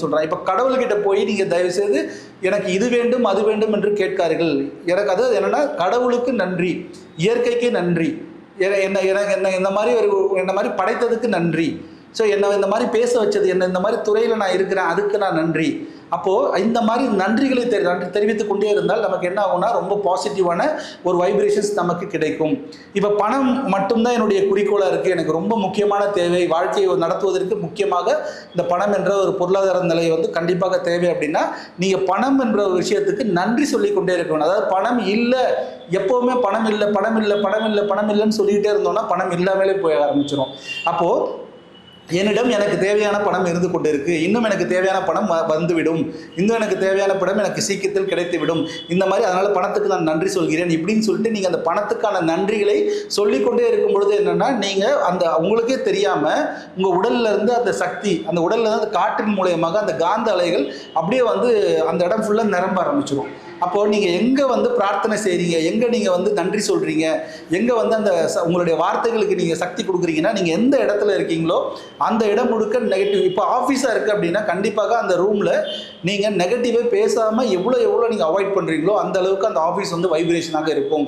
சொல்றேன். இப்ப கடவுள்கிட்ட போய் நீங்க தயவு செய்து எனக்கு இது வேண்டும், அது வேண்டும் என்று கேட்கார்கள். எனக்கு அது என்னன்னா கடவுளுக்கு நன்றி, இயற்கைக்கு நன்றி, என்ன எனக்கு என்ன இந்த மாதிரி என்ன மாதிரி படைத்ததுக்கு நன்றி. ஸோ என்ன இந்த மாதிரி பேச வச்சது, என்ன இந்த மாதிரி துறையில் நான் இருக்கிறேன், அதுக்கு நான் நன்றி. அப்போது இந்த மாதிரி நன்றிகளை தெரிவித்துக் கொண்டே இருந்தால் நமக்கு என்ன ஆகும்னா ரொம்ப பாசிட்டிவான ஒரு வைப்ரேஷன்ஸ் நமக்கு கிடைக்கும். இப்போ பணம் மட்டும்தான் என்னுடைய குறிக்கோளாக இருக்குது, எனக்கு ரொம்ப முக்கியமான தேவை, வாழ்க்கையை நடத்துவதற்கு முக்கியமாக இந்த பணம் என்ற ஒரு பொருளாதார நிலை கண்டிப்பாக தேவை அப்படின்னா நீங்கள் பணம் என்ற ஒரு விஷயத்துக்கு நன்றி சொல்லிக் கொண்டே இருக்கணும். அதாவது பணம் இல்லை, எப்போவுமே பணம் இல்லை பணம் இல்லை பணம் இல்லை பணம் இல்லைன்னு சொல்லிக்கிட்டே இருந்தோம்னா பணம் இல்லாமலே போய் ஆரம்பிச்சிடும். அப்போது என்னிடம் எனக்கு தேவையான பணம் இருந்து கொண்டு இருக்கு, இன்னும் எனக்கு தேவையான பணம் வந்துவிடும், இன்னும் எனக்கு தேவையான பணம் எனக்கு சீக்கிரத்தில் கிடைத்துவிடும், இந்த மாதிரி அதனால பணத்துக்கு நான் நன்றி சொல்கிறேன் இப்படின்னு சொல்லிட்டு நீங்கள் அந்த பணத்துக்கான நன்றிகளை சொல்லிக்கொண்டே இருக்கும் பொழுது என்னன்னா நீங்கள் அந்த உங்களுக்கே தெரியாமல் உங்கள் உடல்ல இருந்து அந்த சக்தி, அந்த உடல்ல இருந்து அந்த காற்றின் மூலயமாக அந்த காந்த அலைகள் அப்படியே அந்த இடம் ஃபுல்லாக நிரம்ப ஆரம்பிச்சிடும். அப்போது நீங்கள் எங்கே பிரார்த்தனை செய்கிறீங்க, எங்கே நீங்கள் நன்றி சொல்கிறீங்க, எங்கே அந்த உங்களுடைய வார்த்தைகளுக்கு நீங்கள் சக்தி கொடுக்குறீங்கன்னா நீங்கள் எந்த இடத்துல இருக்கீங்களோ அந்த இடம் முழுக்க நெகட்டிவ். இப்போ ஆஃபீஸாக இருக்குது அப்படின்னா கண்டிப்பாக அந்த ரூமில் நீங்கள் நெகட்டிவே பேசாமல் எவ்வளோ நீங்கள் அவாய்ட் பண்ணுறீங்களோ அந்த அளவுக்கு அந்த ஆஃபீஸ் வைப்ரேஷனாக இருக்கும்.